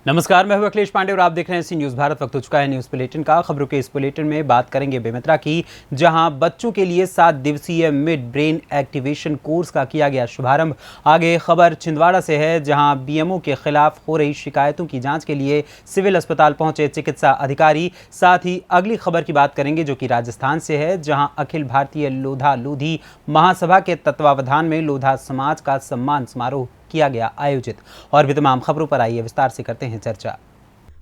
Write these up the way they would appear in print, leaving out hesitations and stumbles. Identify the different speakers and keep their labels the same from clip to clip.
Speaker 1: नमस्कार, मैं हूं अखिलेश पांडे और आप देख रहे हैं सी न्यूज़ भारत। वक्त हो चुका है न्यूज़ बुलेटिन का। खबरों के इस बुलेटिन में बात करेंगे बेमेतरा की, जहां बच्चों के लिए 7 दिवसीय मिड ब्रेन एक्टिवेशन कोर्स का किया गया शुभारंभ। आगे खबर छिंदवाड़ा से है, जहां बीएमओ के खिलाफ हो रही शिकायतों की जांच के लिए सिविल अस्पताल पहुंचे चिकित्सा अधिकारी। साथ ही अगली खबर की बात करेंगे जो कि राजस्थान से है, जहां अखिल भारतीय लोधा लोधी महासभा के तत्वावधान में लोधा समाज का सम्मान समारोह किया गया आयोजित। और भी तमाम खबरों पर आइए विस्तार से करते हैं चर्चा।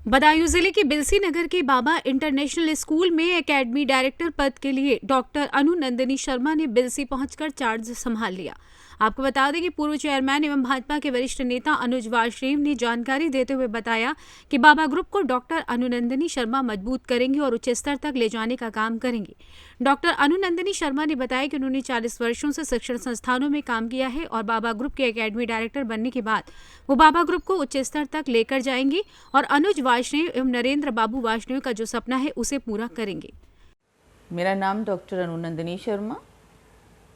Speaker 2: बदायूं जिले के बिलसी नगर के बाबा इंटरनेशनल स्कूल में एकेडमी डायरेक्टर पद के लिए डॉक्टर अनु नंदिनी शर्मा ने बिलसी पहुंचकर चार्ज संभाल लिया। आपको बता दें कि पूर्व चेयरमैन एवं भाजपा के वरिष्ठ नेता अनुज वाजपेयी ने जानकारी देते हुए बताया कि बाबा ग्रुप को डॉक्टर अनुनंदिनी शर्मा मजबूत करेंगे और उच्च स्तर तक ले जाने का काम करेंगे। डॉक्टर अनुनंदिनी शर्मा ने बताया कि उन्होंने 40 वर्षों से शिक्षण संस्थानों में काम किया है और बाबा ग्रुप के एकेडमी डायरेक्टर बनने के बाद वो बाबा ग्रुप को उच्च स्तर तक लेकर जाएंगी और अनुज वाजपेयी एवं नरेंद्र बाबू वाजपेयी का जो सपना है उसे पूरा करेंगे।
Speaker 3: मेरा नाम डॉक्टर अनुनंदिनी शर्मा।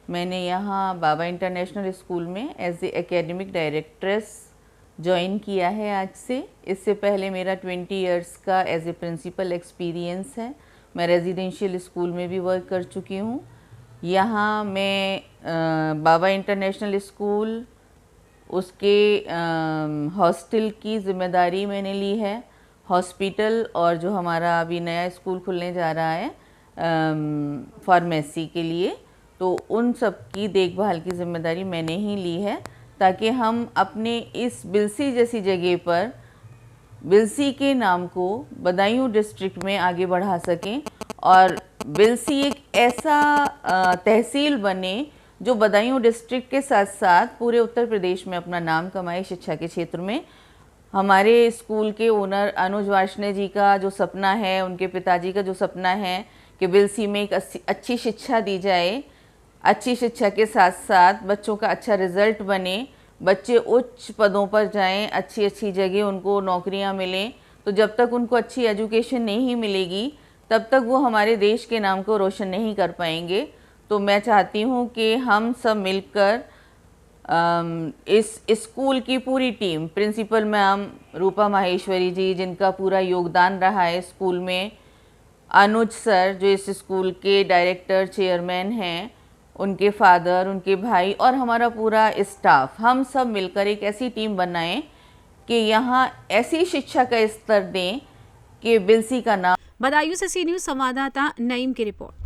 Speaker 3: मैंने यहाँ बाबा इंटरनेशनल स्कूल में as a academic directress join किया है आज से। इससे पहले मेरा 20 इयर्स का एज ए प्रिंसिपल एक्सपीरियंस है। मैं रेजिडेंशियल स्कूल में भी वर्क कर चुकी हूँ। यहाँ मैं बाबा इंटरनेशनल स्कूल उसके हॉस्टल की ज़िम्मेदारी मैंने ली है। हॉस्पिटल और जो हमारा अभी नया स्कूल खुलने जा रहा है फार्मेसी के लिए, तो उन सब की देखभाल की ज़िम्मेदारी मैंने ही ली है, ताकि हम अपने इस बिलसी जैसी जगह पर बिलसी के नाम को बदायूं डिस्ट्रिक्ट में आगे बढ़ा सकें और बिलसी एक ऐसा तहसील बने जो बदायूं डिस्ट्रिक्ट के साथ साथ पूरे उत्तर प्रदेश में अपना नाम कमाए शिक्षा के क्षेत्र में। हमारे स्कूल के ओनर अनुज वाजपेयी जी का जो सपना है, उनके पिताजी का जो सपना है कि बिलसी में एक अच्छी शिक्षा दी जाए, अच्छी शिक्षा के साथ साथ बच्चों का अच्छा रिजल्ट बने, बच्चे उच्च पदों पर जाएं, अच्छी अच्छी जगह उनको नौकरियां मिलें। तो जब तक उनको अच्छी एजुकेशन नहीं मिलेगी तब तक वो हमारे देश के नाम को रोशन नहीं कर पाएंगे। तो मैं चाहती हूँ कि हम सब मिलकर इस स्कूल की पूरी टीम, प्रिंसिपल मैम रूपा माहेश्वरी जी जिनका पूरा योगदान रहा है स्कूल में, अनुज सर जो इस स्कूल के डायरेक्टर चेयरमैन हैं, उनके फादर, उनके भाई और हमारा पूरा स्टाफ, हम सब मिलकर एक ऐसी टीम बनाएं कि यहाँ ऐसी शिक्षा का स्तर दें कि बिलसी का नाम।
Speaker 2: बदायूं से सी न्यूज़ संवाददाता नईम की रिपोर्ट।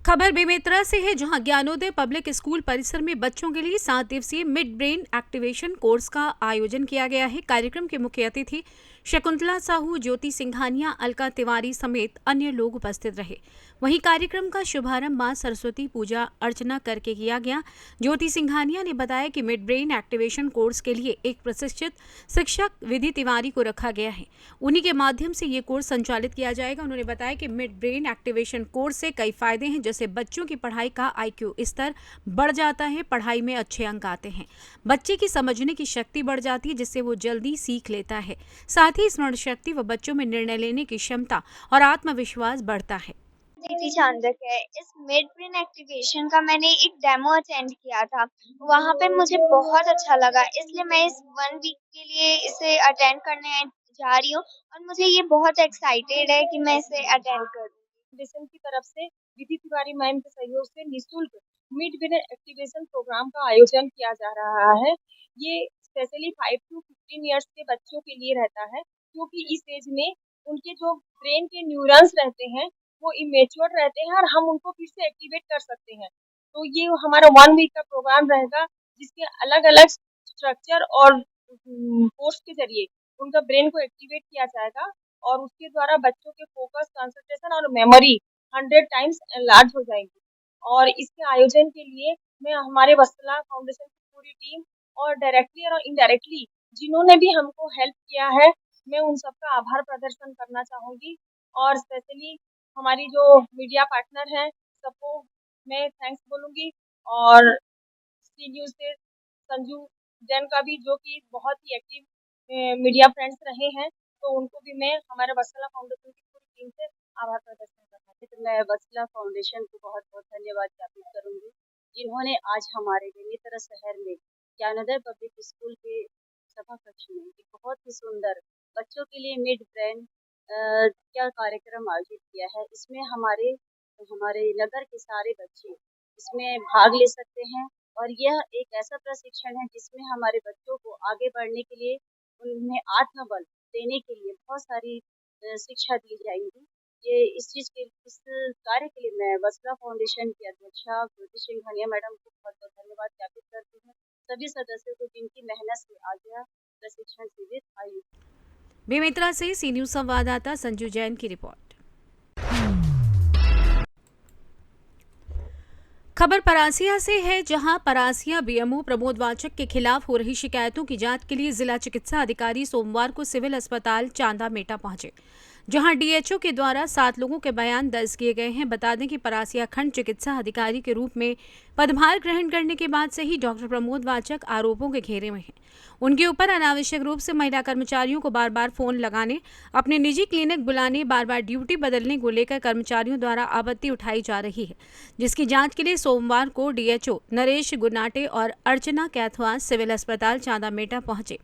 Speaker 2: खबर बेमेतरा से है, जहां ज्ञानोदय पब्लिक स्कूल परिसर में बच्चों के लिए 7 दिवसीय मिड ब्रेन एक्टिवेशन कोर्स का आयोजन किया गया है। कार्यक्रम के मुख्य अतिथि शकुंतला साहू, ज्योति सिंघानिया, अलका तिवारी समेत अन्य लोग उपस्थित रहे। वहीं कार्यक्रम का शुभारंभ मां सरस्वती पूजा अर्चना करके किया गया। ज्योति सिंघानिया ने बताया कि मिड ब्रेन एक्टिवेशन कोर्स के लिए एक प्रशिक्षित शिक्षक विधि तिवारी को रखा गया है। उन्हीं के माध्यम से ये कोर्स संचालित किया जाएगा। उन्होंने बताया कि मिड ब्रेन एक्टिवेशन कोर्स से कई फायदे हैं, जैसे बच्चों की पढ़ाई का IQ स्तर बढ़ जाता है, पढ़ाई में अच्छे अंक आते हैं, बच्चे की समझने की शक्ति बढ़ जाती है जिससे वो जल्दी सीख लेता है, साथ ही स्मरण शक्ति व बच्चों में निर्णय लेने की क्षमता और आत्मविश्वास बढ़ता है।
Speaker 4: दीदी चांदक है। इस मिड ब्रेन एक्टिवेशन का मैंने एक डेमो अटेंड किया था, वहाँ पे मुझे बहुत अच्छा लगा, इसलिए मैं इस 1 वीक के लिए इसे अटेंड करने जा रही हूँ और मुझे ये बहुत एक्साइटेड है कि मैं इसे अटेंड करूँ।
Speaker 5: फाउंडेशन की तरफ से विधि तिवारी मैम के सहयोग से निःशुल्क मिड ब्रेन एक्टिवेशन प्रोग्राम का आयोजन किया जा रहा है। ये स्पेशली 5 to 15 इयर्स के बच्चों के लिए रहता है, क्योंकि इस एज में उनके जो ब्रेन के न्यूरॉन्स रहते हैं वो इमेच्योर रहते हैं और हम उनको फिर से एक्टिवेट कर सकते हैं। तो ये हमारा 1 वीक का प्रोग्राम रहेगा, जिसके अलग अलग स्ट्रक्चर और कोर्स के जरिए उनका ब्रेन को एक्टिवेट किया जाएगा और उसके द्वारा बच्चों के फोकस, कंसंट्रेशन और मेमोरी 100 टाइम्स एनलार्ज हो जाएंगी। और इसके आयोजन के लिए मैं हमारे वत्सला फाउंडेशन की पूरी टीम और डायरेक्टली और इनडायरेक्टली जिन्होंने भी हमको हेल्प किया है, मैं उन सबका आभार प्रदर्शन करना चाहूँगी। और स्पेशली हमारी जो मीडिया पार्टनर हैं, सबको मैं थैंक्स बोलूँगी। और सी न्यूज़ से संजू जैन का भी, जो कि बहुत ही एक्टिव मीडिया फ्रेंड्स रहे हैं, तो उनको भी मैं हमारे वत्सला फाउंडेशन की पूरी टीम से आभार प्रदर्शन करना चाहती हूँ। मैं वत्सला फाउंडेशन को बहुत बहुत धन्यवाद ज्ञापित करूंगी, जिन्होंने आज हमारे बेमेतरा शहर में
Speaker 6: ज्ञानोदय पब्लिक स्कूल के सभा कक्ष में एक बहुत ही सुंदर बच्चों के लिए मिड ब्रेन क्या कार्यक्रम आयोजित किया है। इसमें हमारे हमारे नगर के सारे बच्चे इसमें भाग ले सकते हैं और यह एक ऐसा प्रशिक्षण है जिसमें हमारे बच्चों को आगे बढ़ने के लिए उन्हें आत्मबल देने के लिए बहुत सारी शिक्षा दी जाएंगी। ये इस कार्य के लिए मैं वसला फाउंडेशन की अध्यक्षा ज्योति सिंघानिया मैडम को बहुत बहुत धन्यवाद ज्ञापित करती हूँ। सभी सदस्यों को जिनकी मेहनत से आज यह प्रशिक्षण शिविर आयोजित।
Speaker 2: बेमेतरा से सी न्यूज संवाददाता संजू जैन की रिपोर्ट। खबर परासिया से है, जहां परासिया बीएमओ प्रमोद वाचक के खिलाफ हो रही शिकायतों की जांच के लिए जिला चिकित्सा अधिकारी सोमवार को सिविल अस्पताल चांदा मेटा पहुंचे, जहां डीएचओ के द्वारा 7 लोगों के बयान दर्ज किए गए हैं। बता दें कि परासिया खंड चिकित्सा अधिकारी के रूप में पदभार ग्रहण करने के बाद से ही डॉक्टर प्रमोद वाचक आरोपों के घेरे में हैं। उनके ऊपर अनावश्यक रूप से महिला कर्मचारियों को बार बार फोन लगाने, अपने निजी क्लिनिक बुलाने, बार बार ड्यूटी बदलने को लेकर कर्मचारियों द्वारा आपत्ति उठाई जा रही है, जिसकी जांच के लिए सोमवार को डीएचओ नरेश गुनाटे और अर्चना कैथवास सिविल अस्पताल चांदा मेटा पहुंचे।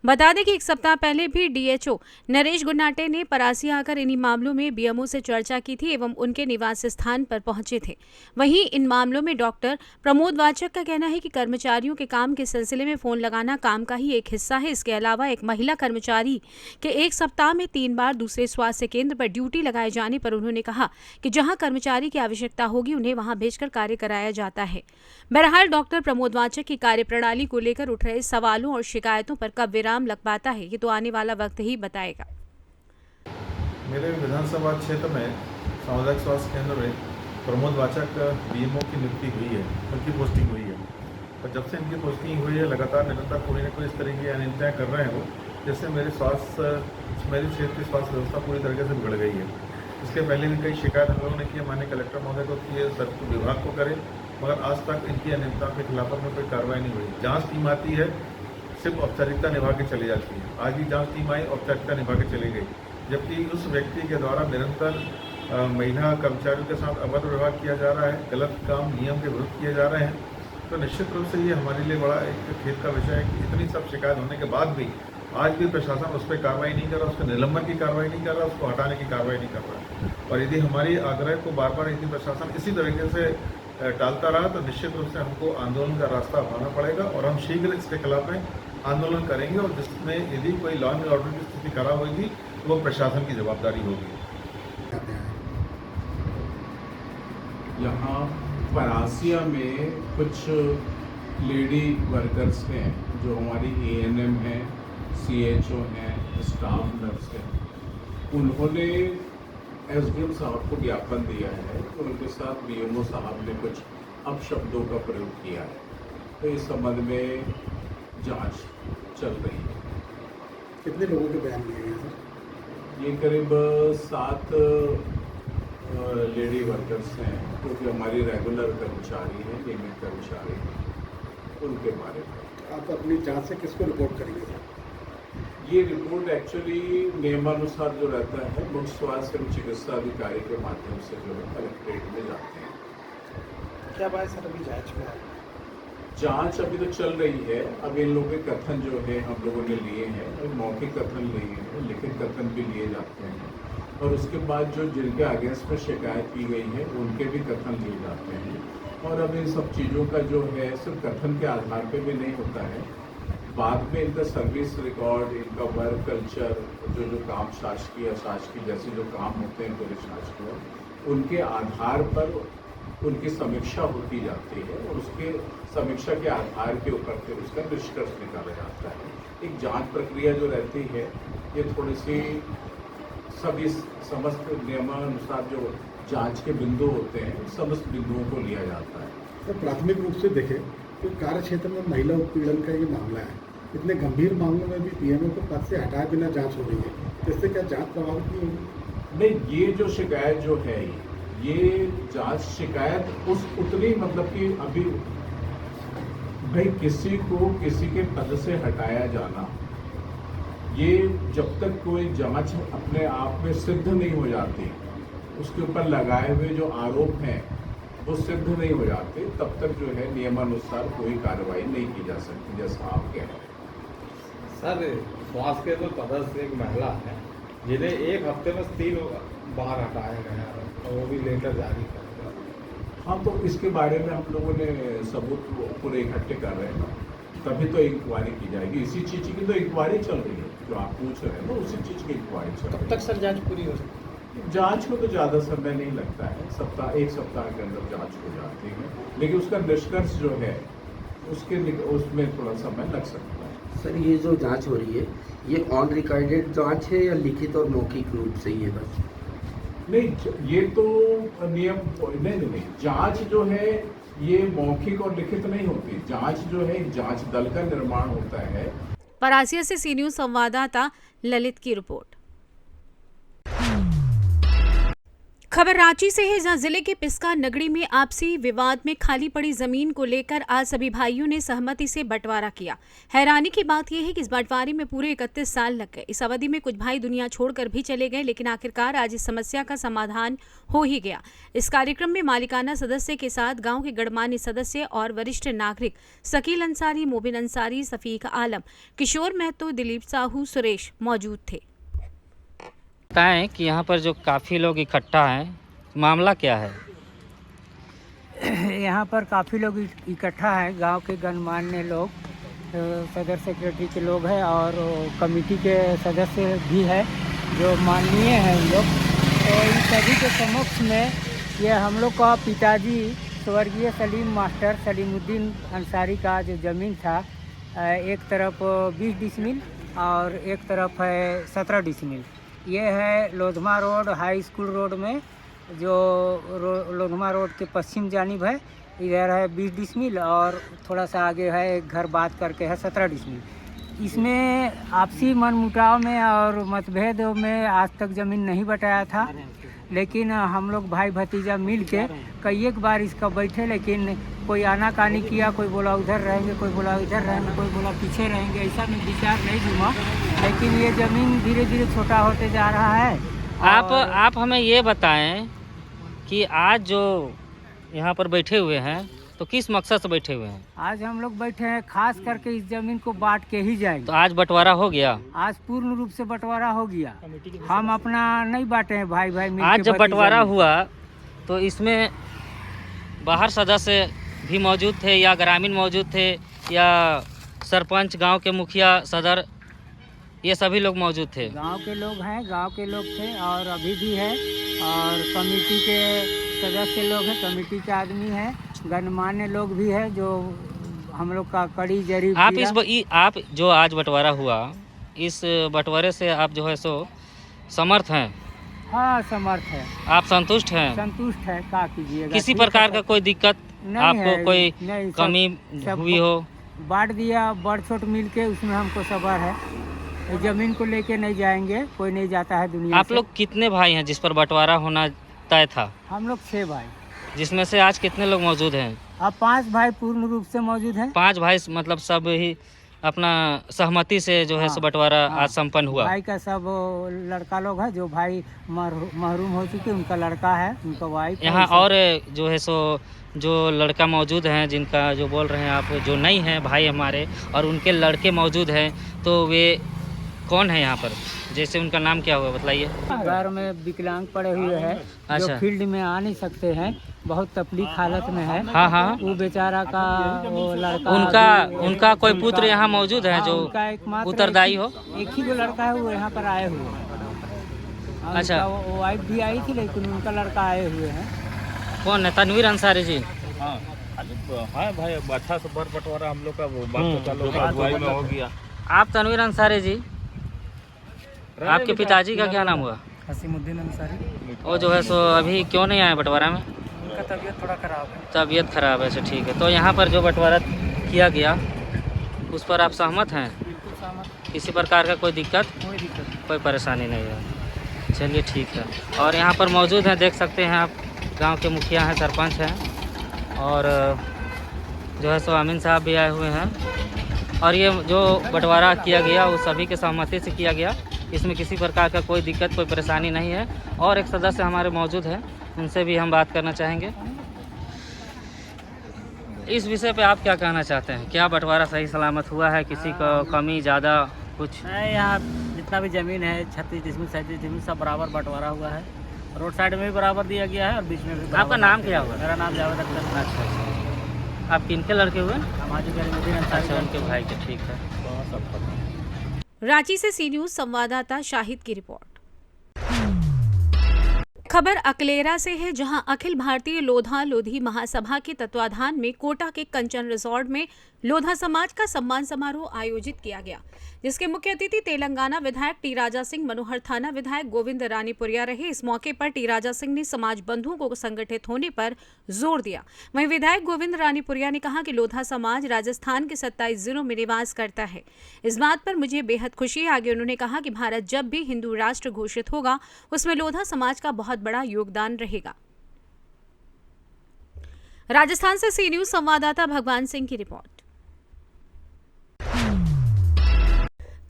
Speaker 2: बता दें कि एक सप्ताह पहले भी डीएचओ नरेश गुनाटे ने परासिया आकर इन्हीं मामलों में बीएमओ से चर्चा की थी एवं उनके निवास स्थान पर पहुंचे थे। वहीं इन मामलों में डॉक्टर प्रमोद वाचक का कहना है कि कर्मचारियों के काम के सिलसिले में फोन लगाना काम का ही एक हिस्सा है। इसके अलावा एक महिला कर्मचारी के एक सप्ताह में 3 बार दूसरे स्वास्थ्य केंद्र पर ड्यूटी लगाए जाने पर उन्होंने कहा कि जहां कर्मचारी की आवश्यकता होगी उन्हें वहां भेजकर कार्य कराया जाता है। बहरहाल डॉक्टर प्रमोद वाचक की कार्यप्रणाली को लेकर उठ रहे सवालों और शिकायतों पर कब विराम लग पाता है, ये तो आने वाला वक्त ही बताएगा।
Speaker 7: मेरे विधानसभा क्षेत्र में सामुदायिक स्वास्थ्य केंद्र में प्रमोद वाचक बीएमओ की नियुक्ति हुई है, उनकी पोस्टिंग हुई है और जब से इनकी पोस्टिंग हुई है लगातार निरंतर कोई न कोई इस तरह की अनियमितताएं कर रहे हैं वो, जिससे मेरे क्षेत्र की स्वास्थ्य व्यवस्था पूरी तरीके से बिगड़ गई है। इसके पहले भी कई शिकायत हम लोगों ने की, माननीय कलेक्टर महोदय को किए, सभी विभाग को करे, मगर आज तक इनकी अनियमितताओं के खिलाफ में कोई कार्रवाई नहीं हुई। जाँच टीम आती है, सिर्फ औपचारिकता निभा के चली जाती है। आज भी जांच टीम आई, औपचारिकता निभा के चली गई, जबकि उस व्यक्ति के द्वारा निरंतर महिला कर्मचारियों के साथ अभद्र व्यवहार किया जा रहा है, गलत काम नियम के विरुद्ध किए जा रहे हैं। तो निश्चित रूप से ये हमारे लिए बड़ा एक खेद का विषय है कि इतनी सब शिकायत होने के बाद भी आज भी प्रशासन उस पर कार्रवाई नहीं कर रहा, उसके निलंबन की कार्रवाई नहीं कर रहा, उसको हटाने की कार्रवाई नहीं कर रहा। और यदि हमारी आग्रह को बार बार यदि प्रशासन इसी तरीके से टालता रहा तो निश्चित रूप से हमको आंदोलन का रास्ता अपनाना पड़ेगा और हम शीघ्र इसके खिलाफ में आंदोलन करेंगे और जिसमें यदि कोई लॉ एंड ऑर्डर की स्थिति खराब होगी तो वो प्रशासन की जवाबदारी होगी।
Speaker 8: यहाँ परासिया में कुछ लेडी वर्कर्स हैं जो हमारी एएनएम हैं, सीएचओ हैं, स्टाफ नर्स हैं, उन्होंने एसडीएम साहब को ज्ञापन दिया है तो उनके साथ बीएमओ साहब ने कुछ अपशब्दों का प्रयोग किया है। तो इस संबंध में जांच चल रही है।
Speaker 9: कितने लोगों के बयान लिए गए सर?
Speaker 8: ये करीब 7 लेडी वर्कर्स हैं क्योंकि हमारी रेगुलर कर्मचारी हैं, नियमित कर्मचारी हैं, उनके बारे में।
Speaker 9: आप अपनी जांच से किसको रिपोर्ट करेंगे सर?
Speaker 8: ये रिपोर्ट एक्चुअली नियमानुसार जो रहता है मुख्य स्वास्थ्य एवं चिकित्सा अधिकारी के माध्यम से जो है कलेक्ट्रेट में जाते हैं।
Speaker 9: क्या बात सर अभी जांच में है?
Speaker 8: जांच अभी तो चल रही है। अब इन लोगों के कथन जो है हम लोगों ने लिए हैं, मौखिक कथन लिए हैं, लिखित कथन भी लिए जाते हैं और उसके बाद जो जिनके अगेंस्ट में शिकायत की गई है उनके भी कथन लिए जाते हैं। और अब इन सब चीज़ों का जो है सिर्फ कथन के आधार पे भी नहीं होता है, बाद में इनका सर्विस रिकॉर्ड, इनका वर्क कल्चर, जो काम शासकीय जैसे जो काम होते हैं पुलिस शासकीय, उनके आधार पर उनकी समीक्षा होती जाती है और उसके समीक्षा के आधार के ऊपर फिर उसका निष्कर्ष निकाला जाता है। एक जांच प्रक्रिया जो रहती है ये थोड़ी सी सभी समस्त नियमानुसार जो जांच के बिंदु होते हैं समस्त बिंदुओं को लिया जाता है।
Speaker 9: तो प्राथमिक रूप से देखें तो कार्य क्षेत्र में महिला उत्पीड़न का ये मामला है, इतने गंभीर मामलों में भी पीएमओ को पद से हटाए बिना जांच हो रही है, जिससे क्या जांच प्रभावित नहीं होगी?
Speaker 8: नहीं, ये जो शिकायत जो है ये जांच शिकायत उतनी मतलब कि अभी भाई किसी को किसी के पद से हटाया जाना, ये जब तक कोई जांच अपने आप में सिद्ध नहीं हो जाती, उसके ऊपर लगाए हुए जो आरोप हैं वो सिद्ध नहीं हो जाते तब तक जो है नियमानुसार कोई कार्रवाई नहीं की जा सकती, जैसा आप कह रहे हैं।
Speaker 10: सर स्वास्थ्य के जो सदस्य एक महिला है जिन्हें एक हफ्ते में 3 बार हटाया गया है, तो वो भी लेटर जारी कर दिया।
Speaker 8: हाँ, तो इसके बारे में हम लोगों ने सबूत पूरे इकट्ठे कर रहे हैं, तभी तो इंक्वायरी की जाएगी। इसी चीज़ की तो इंक्वायरी चल रही है, जो आप पूछ रहे हैं ना, उसी चीज़ की इंक्वायरी चल रही है।
Speaker 10: कब तक सर जांच पूरी हो सकती है?
Speaker 8: जांच को तो ज़्यादा समय नहीं लगता है, एक सप्ताह के अंदर जांच हो जाती है, लेकिन उसका निष्कर्ष जो है उसमें थोड़ा समय लग सकता है।
Speaker 11: सर ये जो जांच हो रही है ये ऑन रिकॉर्डेड जांच है या लिखित और मौखिक रूप से ही है बस?
Speaker 8: नहीं, ये तो नियम नहीं, जांच जो है ये मौखिक और लिखित नहीं होती। जांच जो है जांच दल का निर्माण होता है।
Speaker 2: परासिया से सी न्यूज संवाददाता ललित की रिपोर्ट। खबर रांची से है, जहां जिले के पिस्का नगरी में आपसी विवाद में खाली पड़ी जमीन को लेकर आज सभी भाइयों ने सहमति से बंटवारा किया। हैरानी की बात यह है कि इस बंटवारे में पूरे 31 साल लग गए। इस अवधि में कुछ भाई दुनिया छोड़कर भी चले गए, लेकिन आखिरकार आज इस समस्या का समाधान हो ही गया। इस कार्यक्रम में मालिकाना सदस्य के साथ गाँव के गणमान्य सदस्य और वरिष्ठ नागरिक शकील अंसारी, मोबिन अंसारी, सफीक आलम, किशोर महतो, दिलीप साहू, सुरेश मौजूद थे।
Speaker 12: बताएं कि यहाँ पर जो काफ़ी लोग इकट्ठा हैं, मामला क्या है?
Speaker 13: यहाँ पर काफ़ी लोग इकट्ठा हैं, गांव के गणमान्य लोग, सदर सेक्रेटरी के लोग हैं और कमेटी के सदस्य भी हैं जो माननीय हैं उन लोग। तो इन सभी के समक्ष में ये हम लोग का पिताजी स्वर्गीय सलीम मास्टर सलीमुद्दीन अंसारी का जो ज़मीन था, एक तरफ 20 डिसमिल और एक तरफ है 17 डिसमिल। ये है Lodhma road high school road में, जो लोधमा रोड के पश्चिम जानिब है। इधर है 20 डिसमिल और थोड़ा सा आगे है एक घर बात करके है 17 डिसमिल। इसमें आपसी मनमुटाव में और मतभेद में आज तक ज़मीन नहीं बटाया था, लेकिन हम लोग भाई भतीजा मिल के कई एक बार इसका बैठे, लेकिन कोई आनाकानी किया, कोई बोला उधर रहेंगे, कोई बोला इधर रहेंगे, कोई बोला पीछे रहेंगे, ऐसा में विचार नहीं घूमा। लेकिन ये ज़मीन धीरे धीरे छोटा होते जा रहा है।
Speaker 12: आप हमें ये बताएं कि आज जो यहाँ पर बैठे हुए हैं तो किस मकसद से बैठे हुए हैं?
Speaker 13: आज हम लोग बैठे हैं खास करके इस ज़मीन को बांट के ही जाएंगे।
Speaker 12: तो आज बंटवारा हो गया?
Speaker 13: आज पूर्ण रूप से बंटवारा हो गया। हम अपना नहीं बांटे हैं, भाई भाई मिल
Speaker 12: आज
Speaker 13: के
Speaker 12: जब बंटवारा हुआ तो इसमें बाहर सदस्य भी मौजूद थे या ग्रामीण मौजूद थे या सरपंच, गांव के मुखिया, सदर, ये सभी लोग मौजूद थे?
Speaker 13: गांव के लोग हैं, गांव के लोग थे और अभी भी है, और कमेटी के सदस्य लोग हैं, कमेटी के आदमी हैं, गणमान्य लोग भी हैं जो हम लोग का कड़ी जरी।
Speaker 12: आप जो आज बंटवारा हुआ, इस बंटवारे से आप जो है सो समर्थ हैं?
Speaker 13: हाँ, समर्थ है।
Speaker 12: आप संतुष्ट हैं?
Speaker 13: संतुष्ट है, क्या कीजिएगा।
Speaker 12: किसी प्रकार का कोई दिक्कत आपको, कोई कमी हुई हो?
Speaker 13: बांट दिया, बड़ छोट मिल के, उसमें हमको सबर है। जमीन को लेके नहीं जाएंगे, कोई नहीं जाता है दुनिया
Speaker 12: आप लोग कितने भाई हैं जिस पर बंटवारा होना तय था?
Speaker 13: हम लोग 6 भाई।
Speaker 12: जिसमें से आज कितने लोग मौजूद हैं?
Speaker 13: अब 5 भाई पूर्ण रूप से मौजूद हैं।
Speaker 12: 5 भाई मतलब सब ही अपना सहमति से जो है सो बंटवारा आज संपन्न हुआ।
Speaker 13: भाई का सब लड़का लोग है, जो भाई महरूम हो चुके, उनका लड़का है, उनका वाइफ।
Speaker 12: यहाँ और जो है सो जो लड़का मौजूद हैं, जिनका जो बोल रहे हैं आप, जो नहीं हैं भाई हमारे, और उनके लड़के मौजूद हैं, तो वे कौन है यहाँ पर? जैसे उनका नाम क्या हुआ, बताइए।
Speaker 13: घर में विकलांग पड़े हुए हैं।
Speaker 12: अच्छा।
Speaker 13: जो फील्ड में आ नहीं सकते हैं, बहुत तकलीफ हालत में है।
Speaker 12: हाँ हाँ।
Speaker 13: वो बेचारा का वो लड़का,
Speaker 12: उनका कोई पुत्र यहाँ मौजूद है जो उत्तरदायी हो?
Speaker 13: एक ही जो लड़का है वो यहाँ पर आए हुए हैं।
Speaker 12: अच्छा।
Speaker 13: वो वाइफ भी आई थी, लेकिन उनका लड़का आए हुए हैं।
Speaker 12: कौन है? तनवीर अंसारी जी?
Speaker 10: हाँ भाई, अच्छा से बंटवारा हम लोग का बात तो हो गया।
Speaker 12: आप तनवीर अंसारी जी, आपके पिताजी का क्या नाम हुआ?
Speaker 13: हसीमुद्दीन अंसारी।
Speaker 12: वो जो है सो अभी क्यों नहीं आए बंटवारा में?
Speaker 13: उनका तबीयत थोड़ा खराब है।
Speaker 12: तबीयत खराब है, अच्छा ठीक है। तो यहाँ पर जो बंटवारा किया गया उस पर आप सहमत हैं?
Speaker 13: बिल्कुल सहमत।
Speaker 12: किसी प्रकार का कोई दिक्कत, कोई परेशानी नहीं है? चलिए ठीक है। और यहाँ पर मौजूद हैं, देख सकते हैं आप, गांव के मुखिया हैं, सरपंच हैं, और जो है सो अमीन साहब भी आए हुए हैं। और ये जो बंटवारा किया गया वो सभी के सहमति से किया गया, इसमें किसी प्रकार का कोई दिक्कत, कोई परेशानी नहीं है। और एक सदस्य हमारे मौजूद हैं, उनसे भी हम बात करना चाहेंगे। इस विषय पे आप क्या कहना चाहते हैं? क्या बंटवारा सही सलामत हुआ है? किसी को कमी ज़्यादा कुछ?
Speaker 13: है यहाँ जितना भी ज़मीन है 36 डिसमिल 37 डिसमिल सब बराबर बंटवारा हुआ है। रोड साइड में भी बराबर दिया गया है और बीच में भी बराबर।
Speaker 12: आपका नाम क्या हुआ?
Speaker 13: मेरा नाम जावेद अख्तर।
Speaker 12: अच्छा, आप किनके लड़के हुए?
Speaker 13: हमारे गरीबुद्दीन अंसारी।
Speaker 12: अच्छा, उनके भाई के। ठीक है।
Speaker 2: रांची से सी न्यूज संवाददाता शाहिद की रिपोर्ट। खबर अकलेरा से है, जहां अखिल भारतीय लोधा लोधी महासभा के तत्वाधान में कोटा के कंचन रिजॉर्ट में लोधा समाज का सम्मान समारोह आयोजित किया गया, जिसके मुख्य अतिथि तेलंगाना विधायक टी राजा सिंह, मनोहर थाना विधायक गोविंद रानीपुरिया रहे। इस मौके पर टी राजा सिंह ने समाज बंधुओं को संगठित होने पर जोर दिया। वहीं विधायक गोविंद रानीपुरिया ने कहा कि लोधा समाज राजस्थान के 27 जिलों में निवास करता है। इस बात पर मुझे बेहद खुशी है। आगे उन्होंने कहा कि भारत जब भी हिंदू राष्ट्र घोषित होगा उसमें लोधा समाज का बहुत बड़ा योगदान रहेगा। राजस्थान से सी न्यूज संवाददाता भगवान सिंह की रिपोर्ट।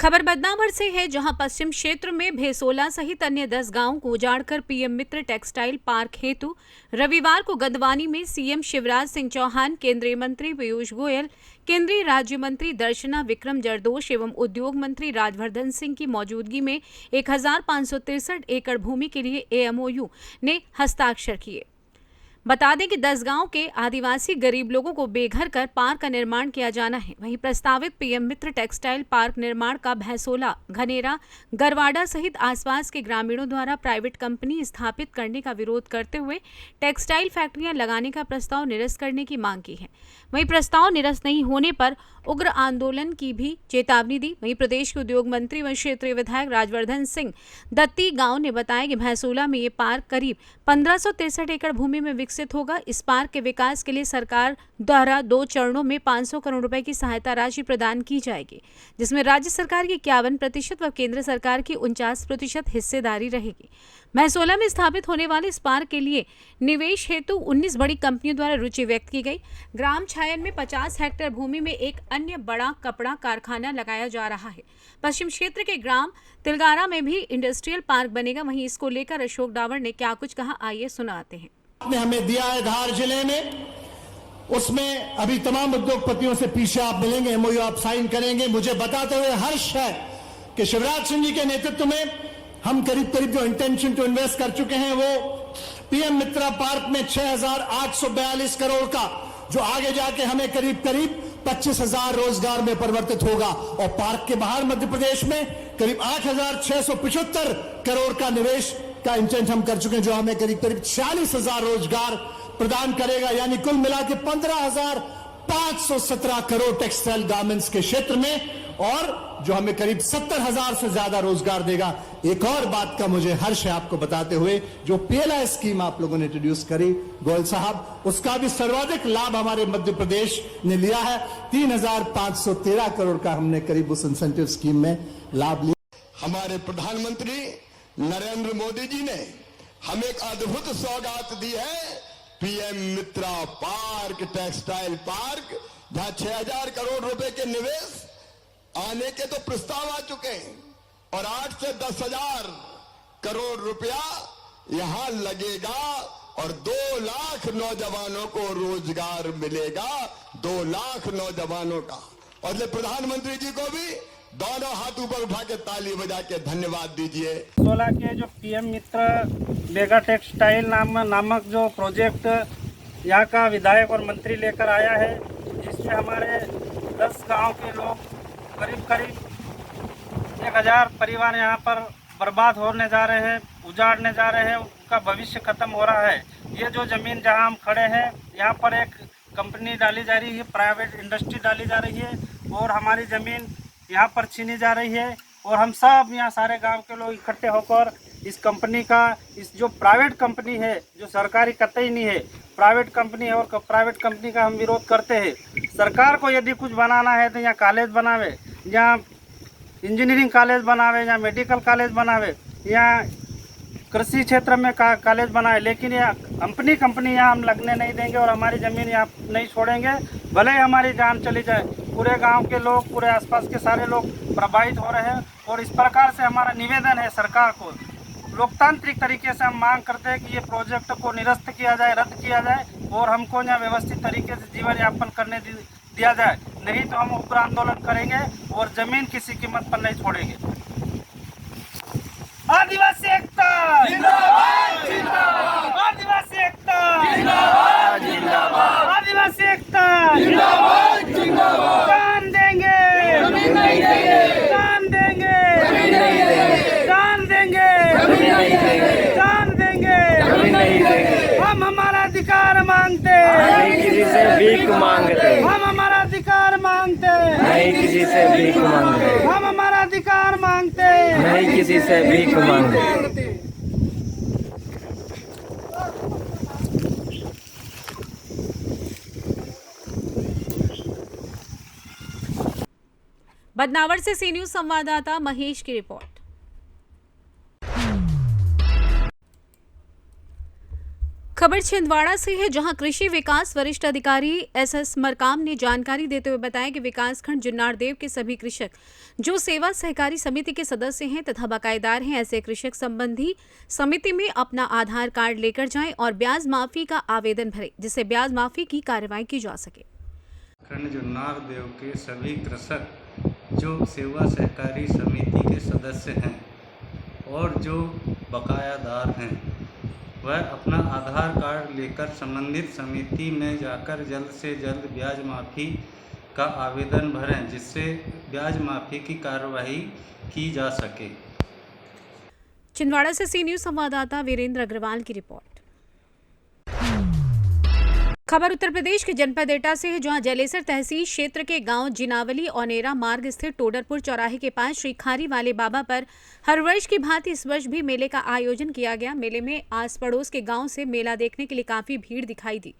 Speaker 2: खबर बदनावर से है, जहां पश्चिम क्षेत्र में भेसोला सहित अन्य 10 गांवों को उजाड़कर पीएम मित्र टेक्सटाइल पार्क हेतु रविवार को गंदवानी में सीएम शिवराज सिंह चौहान, केंद्रीय मंत्री पीयूष गोयल, केंद्रीय राज्य मंत्री दर्शना विक्रम जरदोश एवं उद्योग मंत्री राजवर्धन सिंह की मौजूदगी में 1563 एकड़ भूमि के लिए एमओयू ने हस्ताक्षर किए। बता दें कि 10 गांव के आदिवासी गरीब लोगों को बेघर कर पार्क का निर्माण किया जाना है। वहीं प्रस्तावित पीएम मित्र टेक्सटाइल पार्क निर्माण का भैंसोला, घनेरा, गरवाड़ा सहित आसपास के ग्रामीणों द्वारा प्राइवेट कंपनी स्थापित करने का विरोध करते हुए टेक्सटाइल फैक्ट्रियां लगाने का प्रस्ताव निरस्त करने की मांग की है। वहीं प्रस्ताव निरस्त नहीं होने पर उग्र आंदोलन की भी चेतावनी दी। वहीं प्रदेश के उद्योग मंत्री व क्षेत्रीय विधायक राजवर्धन सिंह दत्ती गांव ने बताया कि भैंसोला में ये पार्क करीब 1563 एकड़ भूमि में विकसित होगा। इस पार्क के विकास के लिए सरकार द्वारा 2 चरणों में 500 करोड़ रुपए की सहायता राशि प्रदान की जाएगी, जिसमें राज्य सरकार की 51% व केंद्र सरकार की 49% हिस्सेदारी रहेगी। भैंसोला में स्थापित होने वाले इस पार्क के लिए निवेश हेतु 19 बड़ी कंपनियों द्वारा रुचि व्यक्त की गई। ग्राम छायन में 50 हेक्टेयर भूमि में एक अन्य बड़ा कपड़ा कारखाना लगाया जा रहा है। पश्चिम क्षेत्र के ग्राम तिलगारा में भी इंडस्ट्रियल पार्क बनेगा। वहीं इसको लेकर अशोक डावर ने क्या कुछ कहा, आइए सुनाते हैं।
Speaker 14: आपने हमें दिया है धार जिले में, उसमें अभी तमाम उद्योगपतियों से पीछे आप मिलेंगे, एमओयू आप साइन करेंगे। मुझे बताते हुए हर्ष है कि शिवराज सिंह जी के नेतृत्व में हम करीब जो इंटेंशन टू इन्वेस्ट कर चुके हैं वो पीएम मित्रा पार्क में 6,842 करोड़ का, जो आगे जाके हमें करीब 25,000 रोजगार में परिवर्तित होगा। और पार्क के बाहर मध्य प्रदेश में करीब 8,675 करोड़ का निवेश का इंटेंट हम कर चुके हैं, जो हमें करीब 46,000 रोजगार प्रदान करेगा। यानी कुल मिला के 15,517 करोड़ टेक्सटाइल गारमेंट्स के क्षेत्र में, और जो हमें करीब 70,000 से ज्यादा रोजगार देगा। एक और बात का मुझे हर्ष है आपको बताते हुए, जो पीएलआई स्कीम आप लोगों ने इंट्रोड्यूस करी गोयल साहब, उसका भी सर्वाधिक लाभ हमारे मध्य प्रदेश ने लिया है। 3,513 करोड़ का हमने करीब उस इंसेंटिव स्कीम में लाभ लिया।
Speaker 15: हमारे प्रधानमंत्री नरेंद्र मोदी जी ने हमें एक अद्भुत सौगात दी है, पीएम मित्रा पार्क, टेक्सटाइल पार्क, जहां 6,000 करोड़ रुपए के निवेश आने के तो प्रस्ताव आ चुके हैं और 8 से 10,000 करोड़ रुपया यहां लगेगा और 2 लाख नौजवानों को रोजगार मिलेगा, 2 लाख नौजवानों का। और प्रधानमंत्री जी को भी दोनों हाथ ऊपर उठा के ताली बजा के धन्यवाद दीजिए।
Speaker 16: 16 के जो पीएम मित्र मेगा टेक्सटाइल नामक जो प्रोजेक्ट यहाँ का विधायक और मंत्री लेकर आया है, जिसमें हमारे 10 गांव के लोग करीब 1,000 परिवार यहाँ पर बर्बाद होने जा रहे हैं, उजाड़ने जा रहे हैं, उनका भविष्य खत्म हो रहा है। ये जो ज़मीन जहाँ हम खड़े हैं, यहाँ पर एक कंपनी डाली जा रही है, प्राइवेट इंडस्ट्री डाली जा रही है और हमारी ज़मीन यहाँ पर छीनी जा रही है। और हम सब यहाँ सारे गांव के लोग इकट्ठे होकर इस कंपनी का, इस जो प्राइवेट कंपनी है, जो सरकारी कतई नहीं है, प्राइवेट कंपनी है और प्राइवेट कंपनी का हम विरोध करते हैं। सरकार को यदि कुछ बनाना है तो यहाँ कॉलेज बनावे, यहाँ इंजीनियरिंग कॉलेज बनावे, यहाँ मेडिकल कॉलेज बनावे, यहाँ कृषि क्षेत्र में कॉलेज बनाए, लेकिन यह कंपनी यहाँ हम लगने नहीं देंगे और हमारी ज़मीन यहाँ नहीं छोड़ेंगे, भले ही हमारी जान चली जाए। पूरे गांव के लोग, पूरे आसपास के सारे लोग प्रभावित हो रहे हैं और इस प्रकार से हमारा निवेदन है सरकार को लोकतांत्रिक तरीके से हम मांग करते हैं कि ये प्रोजेक्ट को निरस्त किया जाए, रद्द किया जाए और हमको यहाँ व्यवस्थित तरीके से जीवन यापन करने दिया जाए, नहीं तो हम उग्र आंदोलन करेंगे और जमीन किसी कीमत पर नहीं छोड़ेंगे। आदिवासी एकता जिंदाबाद जिंदाबाद, आदिवासी एकता जिंदाबाद जिंदाबाद, आदिवासी एकता जिंदाबाद जिंदाबाद, जान देंगे जमीन नहीं देंगे, जान देंगे जमीन नहीं देंगे, जान देंगे जमीन नहीं देंगे, जान देंगे जमीन नहीं देंगे। हम हमारा अधिकार मांगते
Speaker 17: नहीं किसी से भीख मांगते,
Speaker 16: हम हमारा अधिकार मांगते
Speaker 17: नहीं किसी से भीख मांगते,
Speaker 16: हम हमारा अधिकार मांगते
Speaker 17: नहीं किसी से भीख मांगते।
Speaker 2: बदनावर से सी न्यूज संवाददाता महेश की रिपोर्ट। खबर छिंदवाड़ा से है, जहां कृषि विकास वरिष्ठ अधिकारी एसएस मरकाम ने जानकारी देते हुए बताया कि विकासखंड जुन्नारदेव के सभी कृषक जो सेवा सहकारी समिति के सदस्य हैं तथा बकायेदार हैं, ऐसे कृषक संबंधी समिति में अपना आधार कार्ड लेकर जाएं और ब्याज माफी का आवेदन भरें, जिससे ब्याज माफी की कार्रवाई की जा सके।
Speaker 18: खंड जुन्नारदेव के सभी कृषक जो सेवा सहकारी समिति के सदस्य हैं और जो बकायादार हैं, वह अपना आधार कार्ड लेकर संबंधित समिति में जाकर जल्द से जल्द ब्याज माफ़ी का आवेदन भरें, जिससे ब्याज माफ़ी की कार्रवाई की जा सके।
Speaker 2: छिंदवाड़ा से सी न्यूज संवाददाता वीरेंद्र अग्रवाल की रिपोर्ट। खबर उत्तर प्रदेश के जनपद एटा से है, जहां जलेसर तहसील क्षेत्र के गांव जिनावली औनेरा मार्ग स्थित टोडरपुर चौराहे के पास श्री खारी वाले बाबा पर हर वर्ष की भांति इस वर्ष भी मेले का आयोजन किया गया। मेले में आस पड़ोस के गांव से मेला देखने के लिए काफी भीड़ दिखाई दी।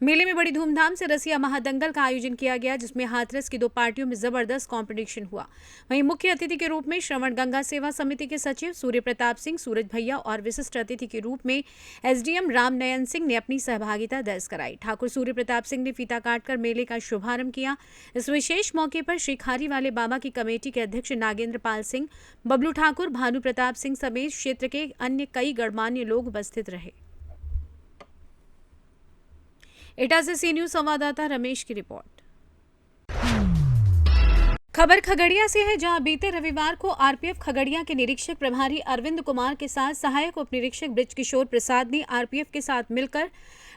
Speaker 2: मेले में बड़ी धूमधाम से रसिया महादंगल का आयोजन किया गया, जिसमें हाथरस की 2 पार्टियों में जबरदस्त कंपटीशन हुआ। वहीं मुख्य अतिथि के रूप में श्रवण गंगा सेवा समिति के सचिव सूर्य प्रताप सिंह, सूरज भैया और विशिष्ट अतिथि के रूप में एसडीएम रामनयन सिंह ने अपनी सहभागिता दर्ज कराई। ठाकुर सूर्य प्रताप सिंह ने फीता काटकर मेले का शुभारंभ किया। इस विशेष मौके पर श्री खारी वाले बाबा की कमेटी के अध्यक्ष नागेंद्र पाल सिंह, बबलू ठाकुर, भानु प्रताप सिंह समेत क्षेत्र के अन्य कई गणमान्य लोग उपस्थित रहे। एटा से सी न्यूज संवाददाता रमेश की रिपोर्ट। खबर खगड़िया से है, जहां बीते रविवार को आरपीएफ खगड़िया के निरीक्षक प्रभारी अरविंद कुमार के साथ सहायक उप निरीक्षक बृजकिशोर प्रसाद ने आरपीएफ के साथ मिलकर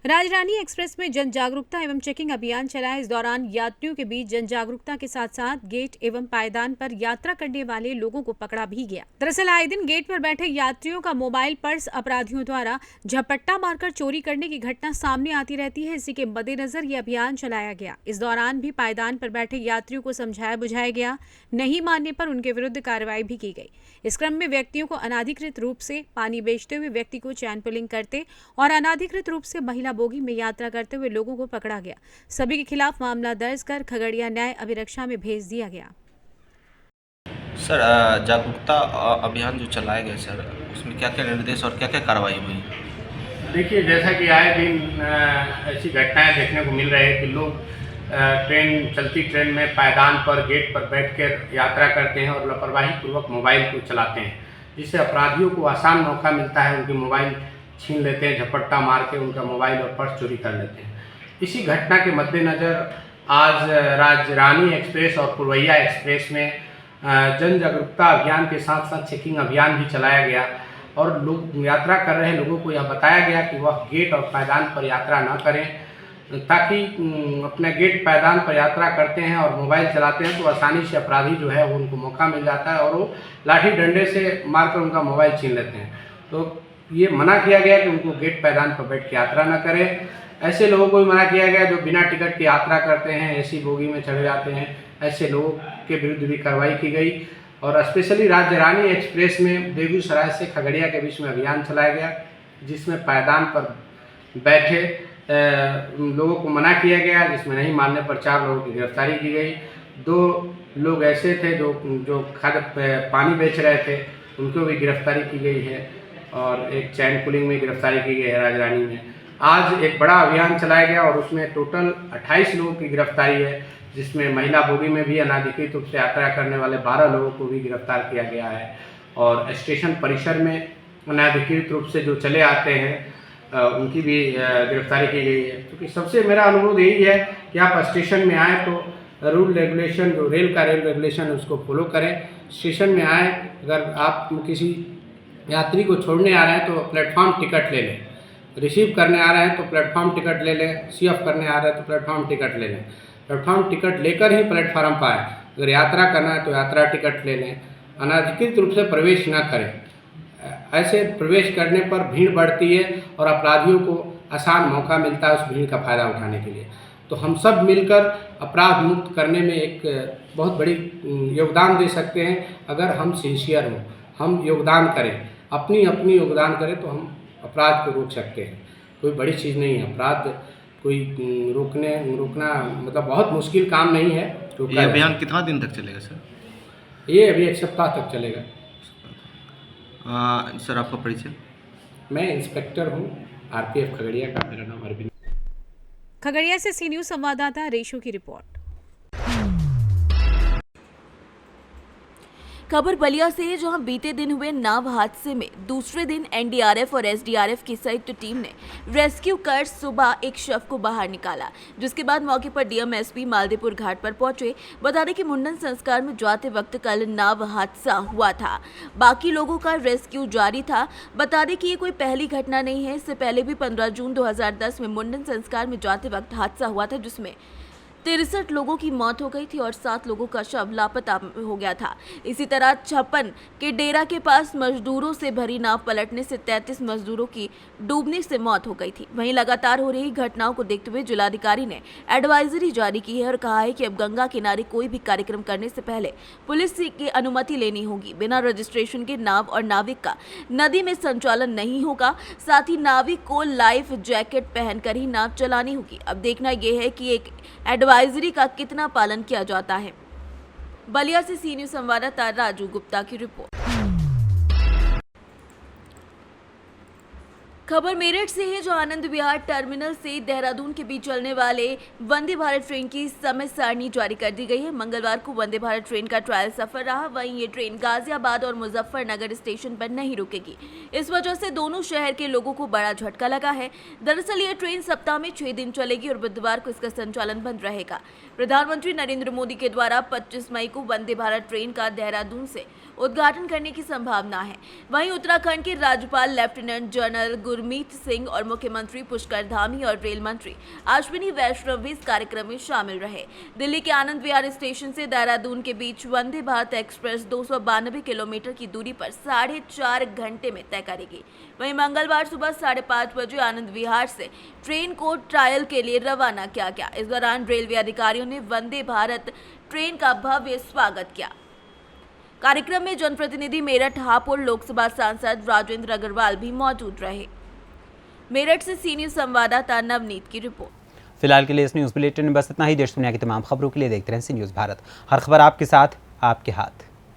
Speaker 2: राजरानी एक्सप्रेस में जन जागरूकता एवं चेकिंग अभियान चलाया। इस दौरान यात्रियों के बीच जन जागरूकता के साथ साथ गेट एवं पायदान पर यात्रा करने वाले लोगों को पकड़ा भी गया। दरअसल आए दिन गेट पर बैठे यात्रियों का मोबाइल पर्स अपराधियों द्वारा झपट्टा मारकर चोरी करने की घटना सामने आती रहती है। इसी के मद्देनजर ये अभियान चलाया गया। इस दौरान भी पायदान पर बैठे यात्रियों को समझाया बुझाया गया, नहीं मानने पर उनके विरुद्ध कार्रवाई भी की गई। इस क्रम में व्यक्तियों को अनाधिकृत रूप से पानी बेचते हुए व्यक्ति को चैन पुलिंग करते और अनाधिकृत रूप से महिला बोगी में यात्रा करते हुए लोगों को पकड़ा गया। सभी के खिलाफ मामला दर्ज कर खगड़िया न्याय अभिरक्षा में भेज दिया गया।
Speaker 19: सर, जागरूकता अभियान जो चलाए गए सर, उसमें क्या क्या निर्देश और क्या क्या कार्रवाई हुई?
Speaker 20: देखिए, जैसा कि आए दिन ऐसी घटनाएं देखने को मिल रही है कि लोग चलती ट्रेन में पायदान पर गेट पर बैठकर यात्रा करते हैं और लापरवाही पूर्वक मोबाइल को चलाते हैं, जिससे अपराधियों को आसान मौका मिलता है, उनके मोबाइल छीन लेते हैं, झपट्टा मार के उनका मोबाइल और पर्स चोरी कर लेते हैं। इसी घटना के मद्देनज़र आज राजरानी एक्सप्रेस और पुरवैया एक्सप्रेस में जन जागरूकता अभियान के साथ साथ चेकिंग अभियान भी चलाया गया और लोग यात्रा कर रहे लोगों को यह बताया गया कि वह गेट और पायदान पर यात्रा न करें, ताकि अपने गेट पायदान पर यात्रा करते हैं और मोबाइल चलाते हैं तो आसानी से अपराधी जो है वो उनको मौका मिल जाता है और वो लाठी डंडे से मारकर उनका मोबाइल छीन लेते हैं। तो ये मना किया गया कि उनको गेट पायदान पर बैठ के यात्रा न करें। ऐसे लोगों को भी मना किया गया जो बिना टिकट की यात्रा करते हैं, एसी बोगी में चढ़े जाते हैं, ऐसे लोगों के विरुद्ध भी कार्रवाई की गई। और स्पेशली राजरानी एक्सप्रेस में बेगूसराय से खगड़िया के बीच में अभियान चलाया गया, जिसमें पायदान पर बैठे लोगों को मना किया गया, जिसमें नहीं मानने पर 4 लोगों की गिरफ्तारी की गई। 2 लोग ऐसे थे जो खाद पानी बेच रहे थे, उनको भी गिरफ्तारी की गई है और एक चैन पुलिंग में गिरफ्तारी की गई है राजरानी में। आज एक बड़ा अभियान चलाया गया और उसमें टोटल 28 लोगों की गिरफ्तारी है, जिसमें महिला बोगी में भी अनाधिकृत रूप से यात्रा करने वाले 12 लोगों को भी गिरफ्तार किया गया है। और स्टेशन परिसर में अनाधिकृत रूप से जो चले आते हैं उनकी भी गिरफ्तारी की गई है। क्योंकि सबसे मेरा अनुरोध यही है कि आप स्टेशन में आएँ तो रूल रेगुलेशन, जो रेल रेगुलेशन है उसको फॉलो करें। स्टेशन में आएँ, अगर आप किसी यात्री को छोड़ने आ रहे हैं तो प्लेटफॉर्म टिकट ले लें, रिसीव करने आ रहे हैं तो प्लेटफॉर्म टिकट ले लें, सीएफ करने आ रहे हैं तो प्लेटफॉर्म टिकट ले लें। प्लेटफॉर्म टिकट लेकर ही प्लेटफॉर्म पर आएँ। अगर यात्रा करना है तो यात्रा टिकट ले लें। अनाधिकृत रूप से प्रवेश न करें। ऐसे प्रवेश करने पर भीड़ बढ़ती है और अपराधियों को आसान मौका मिलता है उस भीड़ का फ़ायदा उठाने के लिए। तो हम सब मिलकर अपराध मुक्त करने में एक बहुत बड़ी योगदान दे सकते हैं अगर हम सिंसियर हों, हम योगदान करें, अपनी योगदान करें तो हम अपराध को रोक सकते हैं। कोई बड़ी चीज़ नहीं है अपराध, कोई रोकना मतलब बहुत मुश्किल काम नहीं है।
Speaker 19: ये अभियान कितना दिन तक चलेगा सर?
Speaker 20: ये अभी 1 सप्ताह तक चलेगा।
Speaker 19: सर आपका परिचय?
Speaker 20: मैं इंस्पेक्टर हूँ आरपीएफ खगड़िया का, मेरा नाम अरविंद।
Speaker 2: खगड़िया से सी न्यूज़ संवाददाता रेशू की रिपोर्ट।
Speaker 21: खबर बलिया से है, जहां बीते दिन हुए नाव हादसे में दूसरे दिन एनडीआरएफ और एसडीआरएफ की संयुक्त टीम ने रेस्क्यू कर सुबह एक शव को बाहर निकाला, जिसके बाद मौके पर डीएमएसपी मालदेपुर घाट पर पहुंचे। बता दें कि मुंडन संस्कार में जाते वक्त कल नाव हादसा हुआ था, बाकी लोगों का रेस्क्यू जारी था। बता दें कि ये कोई पहली घटना नहीं है, इससे पहले भी 15 जून 2010 में मुंडन संस्कार में जाते वक्त हादसा हुआ था, जिसमें 63 लोगों की मौत हो गई थी और 7 लोगों का शव लापता हो गया था। इसी तरह छप्पन के डेरा के पास मजदूरों से भरी नाव पलटने से 33 मजदूरों की डूबने से मौत हो गई थी। वहीं लगातार हो रही घटनाओं को देखते हुए जिलाधिकारी ने एडवाइजरी जारी की है और कहा है कि अब गंगा किनारे कोई भी कार्यक्रम करने से पहले पुलिस की अनुमति लेनी होगी। बिना रजिस्ट्रेशन के नाव और नाविक का नदी में संचालन नहीं होगा। साथ ही नाविक को लाइफ जैकेट पहनकर ही नाव चलानी होगी। अब देखना यह है कि एक एडवाइजरी का कितना पालन किया जाता है। बलिया से सी न्यूज़ संवाददाता राजू गुप्ता की रिपोर्ट। खबर मेरठ से है, जो आनंद विहार टर्मिनल से देहरादून के बीच चलने वाले वंदे भारत ट्रेन की समय सारणी जारी कर दी गई है। मंगलवार को वंदे भारत ट्रेन का ट्रायल सफर रहा। वहीं ये ट्रेन गाजियाबाद और मुजफ्फरनगर स्टेशन पर नहीं रुकेगी। इस वजह से दोनों शहर के लोगों को बड़ा झटका लगा है। दरअसल ये ट्रेन सप्ताह में 6 दिन चलेगी और बुधवार को इसका संचालन बंद रहेगा। प्रधानमंत्री नरेंद्र मोदी के द्वारा 25 मई को वंदे भारत ट्रेन का देहरादून से उद्घाटन करने की संभावना है। वहीं उत्तराखंड के राज्यपाल लेफ्टिनेंट जनरल गुरमीत सिंह और मुख्यमंत्री पुष्कर धामी और रेल मंत्री अश्विनी वैष्णव भी इस कार्यक्रम में शामिल रहे। दिल्ली के आनंद विहार स्टेशन से देहरादून के बीच वंदे भारत एक्सप्रेस 292 किलोमीटर की दूरी पर 4.5 घंटे में तय करेगी। वहीं मंगलवार सुबह 5:30 बजे आनंद विहार से ट्रेन को ट्रायल के लिए रवाना किया गया। इस दौरान रेलवे अधिकारियों ने वंदे भारत ट्रेन का भव्य स्वागत किया। कार्यक्रम में जनप्रतिनिधि मेरठ हापुड़ लोकसभा सांसद राजेंद्र अग्रवाल भी मौजूद रहे। मेरठ से सी न्यूज़ संवाददाता नवनीत की रिपोर्ट।
Speaker 1: फिलहाल के लिए इस न्यूज़ बुलेटिन में बस इतना ही। देश दुनिया की तमाम खबरों के लिए देखते रहें सी न्यूज़ भारत। हर खबर आपके साथ, आपके हाथ।